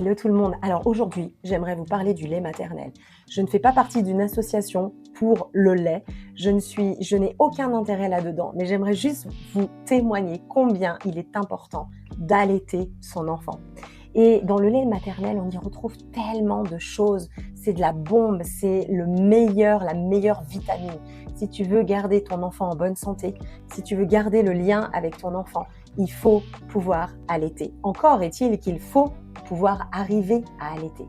Hello tout le monde. Alors aujourd'hui, j'aimerais vous parler du lait maternel. Je ne fais pas partie d'une association pour le lait. Je n'ai aucun intérêt là-dedans, mais j'aimerais juste vous témoigner combien il est important d'allaiter son enfant. Et dans le lait maternel, on y retrouve tellement de choses. C'est de la bombe, c'est la meilleure vitamine. Si tu veux garder ton enfant en bonne santé, si tu veux garder le lien avec ton enfant, il faut pouvoir allaiter. Encore est-il qu'il faut pouvoir arriver à allaiter.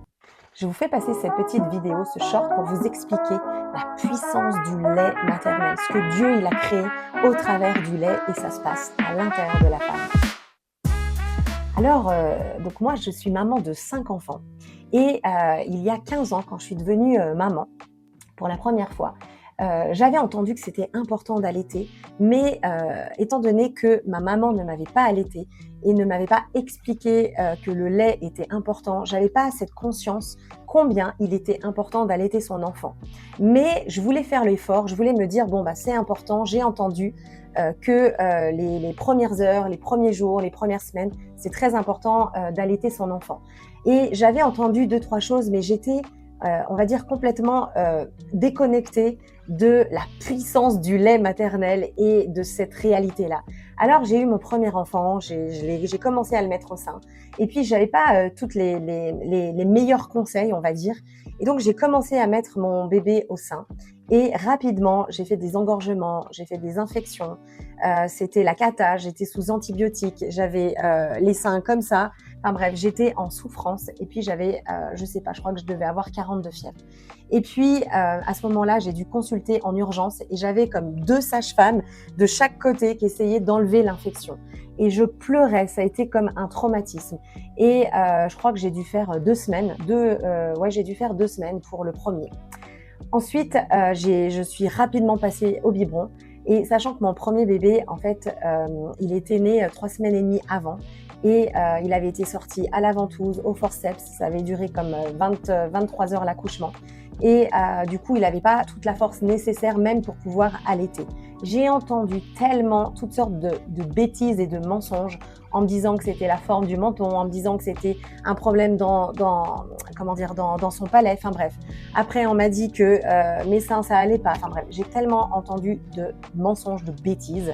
Je vous fais passer cette petite vidéo, ce short, pour vous expliquer la puissance du lait maternel, ce que Dieu il a créé au travers du lait et ça se passe à l'intérieur de la femme. Alors, donc moi, je suis maman de 5 enfants et il y a 15 ans, quand je suis devenue maman, pour la première fois, j'avais entendu que c'était important d'allaiter, mais étant donné que ma maman ne m'avait pas allaitée et ne m'avait pas expliqué que le lait était important, j'avais pas cette conscience combien il était important d'allaiter son enfant. Mais je voulais faire l'effort, je voulais me dire bon bah c'est important, j'ai entendu que les premières heures, les premiers jours, les premières semaines, c'est très important d'allaiter son enfant. Et j'avais entendu 2-3 choses, mais j'étais on va dire complètement déconnectée de la puissance du lait maternel et de cette réalité-là. Alors j'ai eu mon premier enfant, j'ai commencé à le mettre au sein et puis j'avais pas toutes les meilleurs conseils, on va dire. Et donc j'ai commencé à mettre mon bébé au sein et rapidement j'ai fait des engorgements, j'ai fait des infections, c'était la cata, j'étais sous antibiotiques, j'avais les seins comme ça. Enfin bref, j'étais en souffrance et puis j'avais, je sais pas, je crois que je devais avoir 40 de fièvre. Et puis à ce moment-là, j'ai dû consulter en urgence et j'avais comme 2 sages-femmes de chaque côté qui essayaient d'enlever l'infection. Et je pleurais, ça a été comme un traumatisme. Et je crois que j'ai dû faire 2 semaines, j'ai dû faire 2 semaines pour le premier. Ensuite, je suis rapidement passée au biberon. Et sachant que mon premier bébé, en fait, il était né 3 semaines et demie avant. Et il avait été sorti à la ventouse, au forceps. Ça avait duré comme 23 heures l'accouchement. Et du coup, il n'avait pas toute la force nécessaire même pour pouvoir allaiter. J'ai entendu tellement toutes sortes de bêtises et de mensonges en me disant que c'était la forme du menton, en me disant que c'était un problème dans son palais. Enfin bref. Après, on m'a dit que mes seins, ça allait pas. Enfin bref, j'ai tellement entendu de mensonges, de bêtises.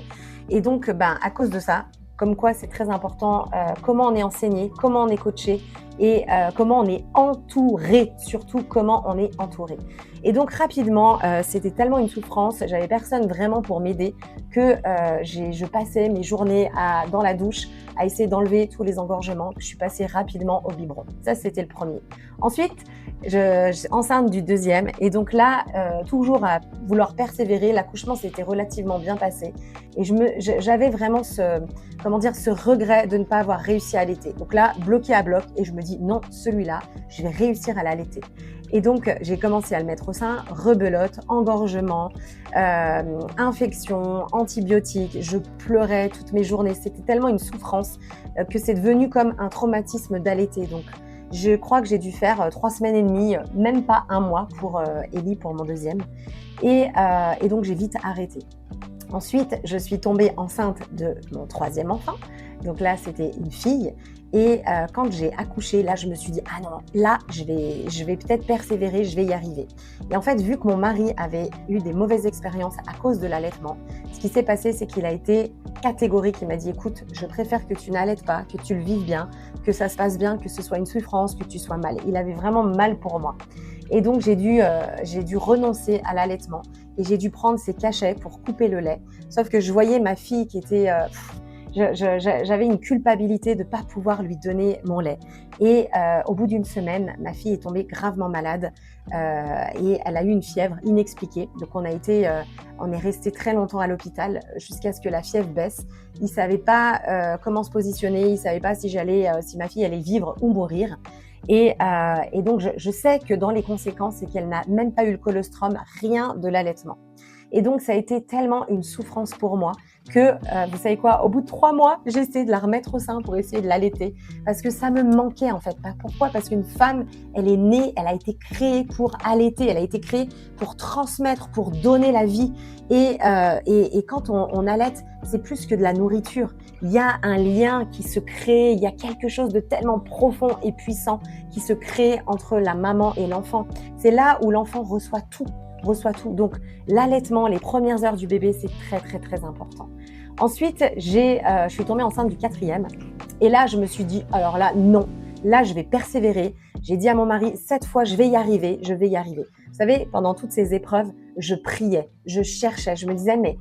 Et donc, à cause de ça, comme quoi c'est très important comment on est enseigné, comment on est coaché et comment on est entouré, surtout comment on est entouré. Et donc rapidement, c'était tellement une souffrance, j'avais personne vraiment pour m'aider que je passais mes journées dans la douche à essayer d'enlever tous les engorgements. Je suis passée rapidement au biberon. Ça, c'était le premier. Ensuite, enceinte du deuxième et donc là, toujours à vouloir persévérer, l'accouchement s'était relativement bien passé et j'avais vraiment ce regret de ne pas avoir réussi à allaiter. Donc là, bloqué à bloc et je me dis non, celui-là, je vais réussir à l'allaiter. Et donc, j'ai commencé à le mettre au sein, rebelote, engorgement, infection, antibiotiques. Je pleurais toutes mes journées. C'était tellement une souffrance que c'est devenu comme un traumatisme d'allaiter. Donc, je crois que j'ai dû faire 3 semaines et demie, même pas 1 mois pour Ellie, pour mon deuxième. Et donc, j'ai vite arrêté. Ensuite, je suis tombée enceinte de mon troisième enfant. Donc là, c'était une fille. Et quand j'ai accouché, là, je me suis dit « Ah non, là, je vais peut-être persévérer, je vais y arriver. » Et en fait, vu que mon mari avait eu des mauvaises expériences à cause de l'allaitement, ce qui s'est passé, c'est qu'il a été catégorique. Il m'a dit « Écoute, je préfère que tu n'allaites pas, que tu le vives bien, que ça se passe bien, que ce soit une souffrance, que tu sois mal. » Il avait vraiment mal pour moi. Et donc, j'ai dû renoncer à l'allaitement et j'ai dû prendre ces cachets pour couper le lait. Sauf que je voyais ma fille qui était... j'avais une culpabilité de ne pas pouvoir lui donner mon lait. Et au bout d'une semaine, ma fille est tombée gravement malade et elle a eu une fièvre inexpliquée. Donc on est resté très longtemps à l'hôpital jusqu'à ce que la fièvre baisse. Ils ne savaient pas comment se positionner, ils ne savaient pas si ma fille allait vivre ou mourir. Et donc je sais que dans les conséquences, c'est qu'elle n'a même pas eu le colostrum, rien de l'allaitement. Et donc, ça a été tellement une souffrance pour moi que, vous savez quoi, au bout de 3 mois, j'ai essayé de la remettre au sein pour essayer de l'allaiter parce que ça me manquait en fait. Pourquoi? Parce qu'une femme, elle est née, elle a été créée pour allaiter, elle a été créée pour transmettre, pour donner la vie. Et quand on allaite, c'est plus que de la nourriture. Il y a un lien qui se crée, il y a quelque chose de tellement profond et puissant qui se crée entre la maman et l'enfant. C'est là où l'enfant reçoit tout. Donc, l'allaitement, les premières heures du bébé, c'est très, très, très important. Ensuite, je suis tombée enceinte du 4e. Et là, je me suis dit, alors là, non. Là, je vais persévérer. J'ai dit à mon mari, cette fois, je vais y arriver. Vous savez, pendant toutes ces épreuves, je priais, je cherchais, je me disais, mais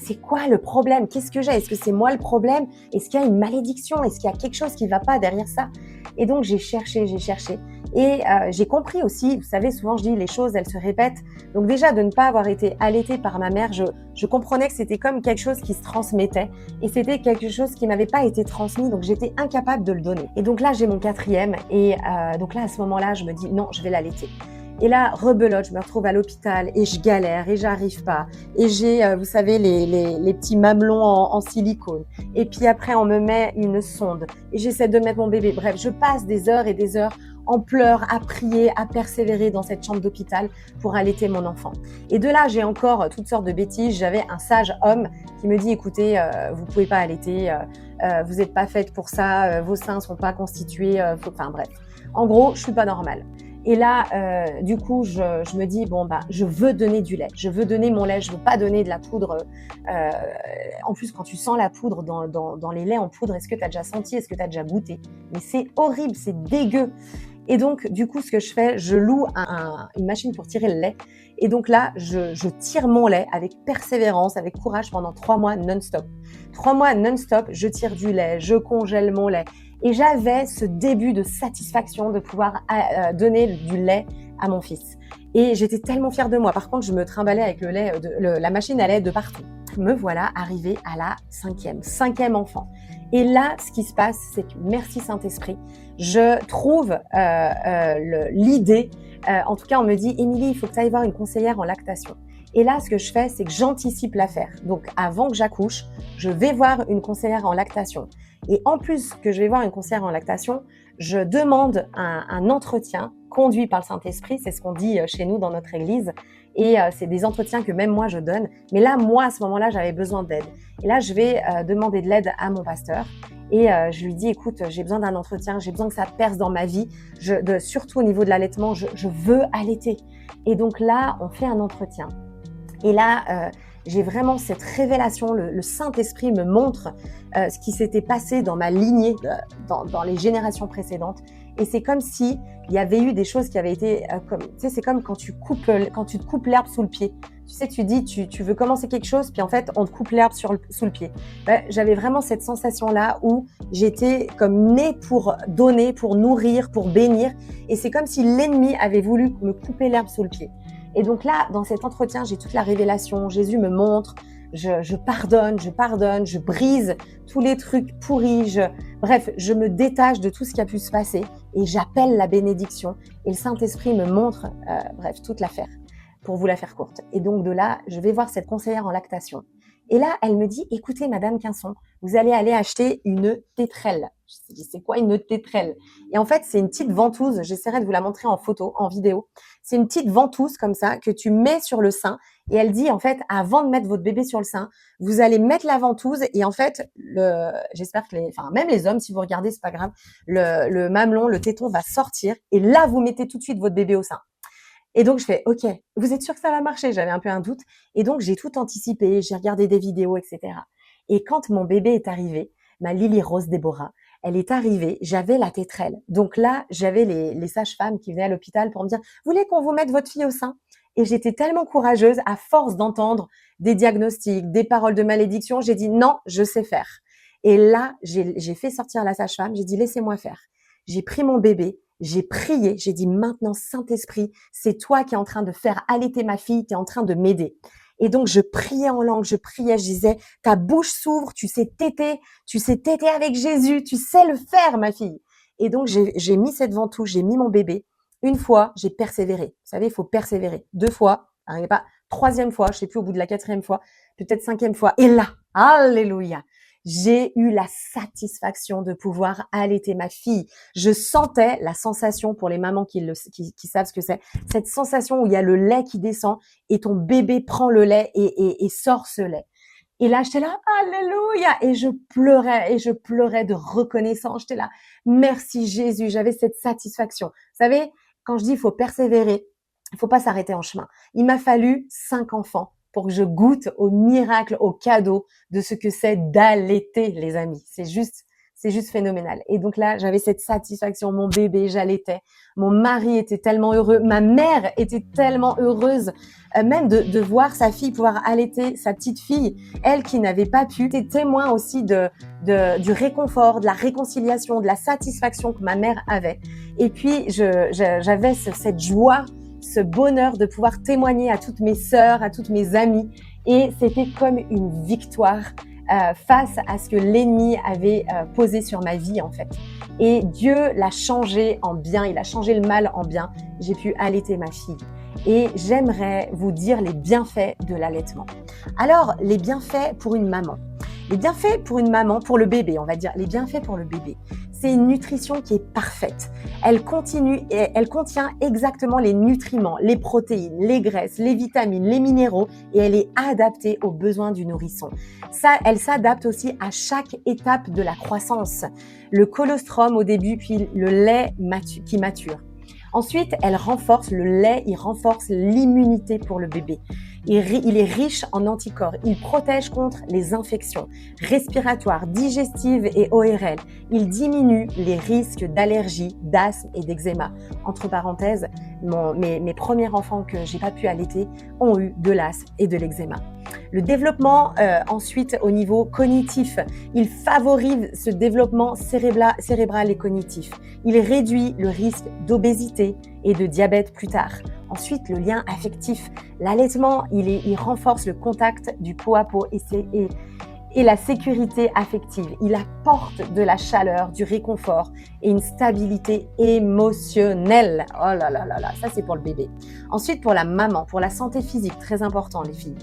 c'est quoi le problème? Qu'est-ce que j'ai? Est-ce que c'est moi le problème? Est-ce qu'il y a une malédiction? Est-ce qu'il y a quelque chose qui ne va pas derrière ça? Et donc, j'ai cherché. Et j'ai compris aussi, vous savez, souvent je dis les choses, elles se répètent. Donc déjà, de ne pas avoir été allaitée par ma mère, je comprenais que c'était comme quelque chose qui se transmettait et c'était quelque chose qui m'avait pas été transmis, donc j'étais incapable de le donner. Et donc là, j'ai mon 4e et donc là, à ce moment-là, je me dis non, je vais l'allaiter. Et là, rebelote, je me retrouve à l'hôpital et je galère et j'arrive pas. Et j'ai, vous savez, les petits mamelons en silicone. Et puis après, on me met une sonde et j'essaie de mettre mon bébé. Bref, je passe des heures et des heures en pleurs, à prier, à persévérer dans cette chambre d'hôpital pour allaiter mon enfant. Et de là, j'ai encore toutes sortes de bêtises. J'avais un sage homme qui me dit, écoutez, vous pouvez pas allaiter, vous n'êtes pas faite pour ça, vos seins sont pas constitués, enfin bref. En gros, je suis pas normale. Et là, du coup, je me dis, bon, bah, je veux donner du lait. Je veux donner mon lait. Je veux pas donner de la poudre. En plus, quand tu sens la poudre dans les laits en poudre, est-ce que tu as déjà senti? Est-ce que tu as déjà goûté? Mais c'est horrible, c'est dégueu. Et donc, du coup, ce que je fais, je loue une machine pour tirer le lait. Et donc là, je tire mon lait avec persévérance, avec courage pendant 3 mois non-stop. 3 mois non-stop, je tire du lait, je congèle mon lait. Et j'avais ce début de satisfaction de pouvoir donner du lait à mon fils. Et j'étais tellement fière de moi. Par contre, je me trimballais avec le lait, la machine à lait de partout. Me voilà arrivée à la 5e enfant. Et là, ce qui se passe, c'est que merci Saint-Esprit, je trouve l'idée. En tout cas, on me dit, Émilie, il faut que tu ailles voir une conseillère en lactation. Et là, ce que je fais, c'est que j'anticipe l'affaire. Donc, avant que j'accouche, je vais voir une conseillère en lactation. Et en plus que je vais voir une conseillère en lactation, je demande un entretien conduit par le Saint-Esprit. C'est ce qu'on dit chez nous dans notre église. Et c'est des entretiens que même moi, je donne. Mais là, moi, à ce moment-là, j'avais besoin d'aide. Et là, je vais demander de l'aide à mon pasteur. Et je lui dis, écoute, j'ai besoin d'un entretien, j'ai besoin que ça perce dans ma vie. Surtout au niveau de l'allaitement, je veux allaiter. Et donc là, on fait un entretien. Et là, j'ai vraiment cette révélation, le Saint-Esprit me montre ce qui s'était passé dans ma lignée, dans les générations précédentes. Et c'est comme si il y avait eu des choses qui avaient été comme, tu sais, c'est comme quand tu te coupes l'herbe sous le pied. Tu sais, tu dis, tu veux commencer quelque chose, puis en fait, on te coupe l'herbe sous le pied. J'avais vraiment cette sensation-là où j'étais comme née pour donner, pour nourrir, pour bénir. Et c'est comme si l'ennemi avait voulu me couper l'herbe sous le pied. Et donc là, dans cet entretien, j'ai toute la révélation. Jésus me montre, je pardonne, je brise tous les trucs pourris. Bref, je me détache de tout ce qui a pu se passer et j'appelle la bénédiction. Et le Saint-Esprit me montre, bref, toute l'affaire, pour vous la faire courte. Et donc de là, je vais voir cette conseillère en lactation. Et là, elle me dit, écoutez, Madame Quinson, vous allez aller acheter une tétrelle. Je dis, c'est quoi une tétrelle? Et en fait, c'est une petite ventouse. J'essaierai de vous la montrer en photo, en vidéo. C'est une petite ventouse comme ça que tu mets sur le sein. Et elle dit, en fait, avant de mettre votre bébé sur le sein, vous allez mettre la ventouse. Et en fait, j'espère que même les hommes, si vous regardez, c'est pas grave, le mamelon, le téton va sortir. Et là, vous mettez tout de suite votre bébé au sein. Et donc, je fais, OK, vous êtes sûr que ça va marcher? J'avais un peu un doute. Et donc, j'ai tout anticipé, j'ai regardé des vidéos, etc. Et quand mon bébé est arrivé, ma Lily Rose Déborah, elle est arrivée, j'avais la tétrelle. Donc là, j'avais les sages-femmes qui venaient à l'hôpital pour me dire, vous voulez qu'on vous mette votre fille au sein? Et j'étais tellement courageuse, à force d'entendre des diagnostics, des paroles de malédiction, j'ai dit, non, je sais faire. Et là, j'ai fait sortir la sage-femme, j'ai dit, laissez-moi faire. J'ai pris mon bébé, j'ai prié, j'ai dit maintenant Saint-Esprit, c'est toi qui es en train de faire allaiter ma fille, tu es en train de m'aider. Et donc je priais en langue, je disais ta bouche s'ouvre, tu sais téter avec Jésus, tu sais le faire ma fille. Et donc j'ai mis cette ventouse, j'ai mis mon bébé. Une fois, j'ai persévéré. Vous savez, il faut persévérer. 2 fois, n'arrivait pas. Troisième fois, je sais plus, au bout de la quatrième fois, peut-être cinquième fois. Et là, alléluia, j'ai eu la satisfaction de pouvoir allaiter ma fille. Je sentais la sensation, pour les mamans qui savent ce que c'est, cette sensation où il y a le lait qui descend et ton bébé prend le lait et sort ce lait. Et là, j'étais là, alléluia, et je pleurais de reconnaissance. J'étais là, merci Jésus, j'avais cette satisfaction. Vous savez, quand je dis il faut persévérer, il faut pas s'arrêter en chemin. Il m'a fallu 5 enfants pour que je goûte au miracle, au cadeau de ce que c'est d'allaiter, les amis. C'est juste phénoménal. Et donc là, j'avais cette satisfaction. Mon bébé, j'allaitais. Mon mari était tellement heureux. Ma mère était tellement heureuse, même de voir sa fille pouvoir allaiter sa petite fille. Elle qui n'avait pas pu. J'étais témoin aussi du réconfort, de la réconciliation, de la satisfaction que ma mère avait. Et puis, j'avais cette joie, ce bonheur de pouvoir témoigner à toutes mes sœurs, à toutes mes amies. Et c'était comme une victoire face à ce que l'ennemi avait posé sur ma vie, en fait. Et Dieu l'a changé en bien, il a changé le mal en bien. J'ai pu allaiter ma fille. Et j'aimerais vous dire les bienfaits de l'allaitement. Alors, les bienfaits pour une maman. Les bienfaits pour une maman, pour le bébé, on va dire, les bienfaits pour le bébé, c'est une nutrition qui est parfaite. Elle contient exactement les nutriments, les protéines, les graisses, les vitamines, les minéraux, et elle est adaptée aux besoins du nourrisson. Elle s'adapte aussi à chaque étape de la croissance. Le colostrum au début, puis le lait qui mature. Ensuite, le lait, il renforce l'immunité pour le bébé. Il est riche en anticorps. Il protège contre les infections respiratoires, digestives et ORL. Il diminue les risques d'allergies, d'asthme et d'eczéma. Entre parenthèses, mes premiers enfants que j'ai pas pu allaiter ont eu de l'asthme et de l'eczéma. Le développement ensuite au niveau cognitif, il favorise ce développement cérébral et cognitif. Il réduit le risque d'obésité et de diabète plus tard. Ensuite, le lien affectif. L'allaitement, il renforce le contact du peau à peau et la sécurité affective. Il apporte de la chaleur, du réconfort et une stabilité émotionnelle. Oh là là là là, ça c'est pour le bébé. Ensuite, pour la maman, pour la santé physique, très important les filles.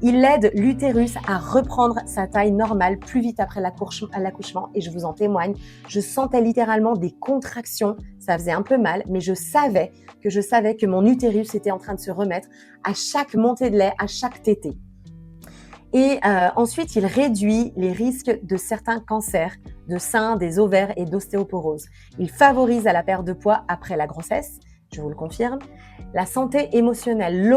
Il aide l'utérus à reprendre sa taille normale plus vite après l'accouchement et je vous en témoigne. Je sentais littéralement des contractions, ça faisait un peu mal, mais je savais que mon utérus était en train de se remettre à chaque montée de lait, à chaque tétée. Et ensuite, il réduit les risques de certains cancers de sein, des ovaires et d'ostéoporose. Il favorise à la perte de poids après la grossesse, je vous le confirme. La santé émotionnelle,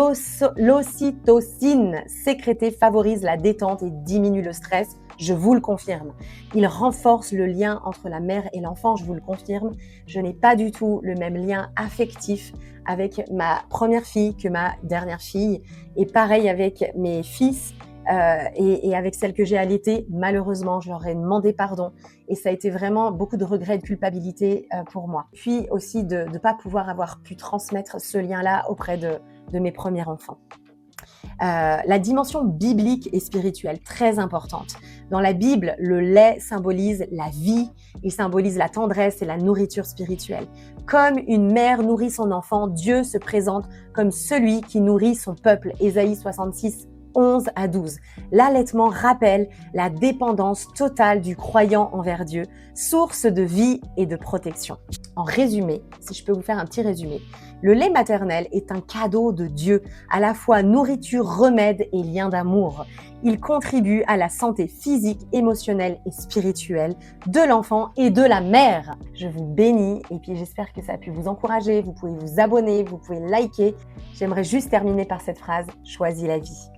l'ocytocine sécrétée favorise la détente et diminue le stress, je vous le confirme. Il renforce le lien entre la mère et l'enfant, je vous le confirme. Je n'ai pas du tout le même lien affectif avec ma première fille que ma dernière fille. Et pareil avec mes fils. Et avec celles que j'ai allaitées, malheureusement, je leur ai demandé pardon et ça a été vraiment beaucoup de regrets et de culpabilité pour moi. Puis aussi de ne pas pouvoir avoir pu transmettre ce lien-là auprès de mes premiers enfants. La dimension biblique et spirituelle, très importante. Dans la Bible, le lait symbolise la vie, il symbolise la tendresse et la nourriture spirituelle. Comme une mère nourrit son enfant, Dieu se présente comme celui qui nourrit son peuple. Ésaïe 66, 11 à 12. L'allaitement rappelle la dépendance totale du croyant envers Dieu, source de vie et de protection. En résumé, si je peux vous faire un petit résumé, le lait maternel est un cadeau de Dieu, à la fois nourriture, remède et lien d'amour. Il contribue à la santé physique, émotionnelle et spirituelle de l'enfant et de la mère. Je vous bénis et puis j'espère que ça a pu vous encourager. Vous pouvez vous abonner, vous pouvez liker. J'aimerais juste terminer par cette phrase, choisis la vie.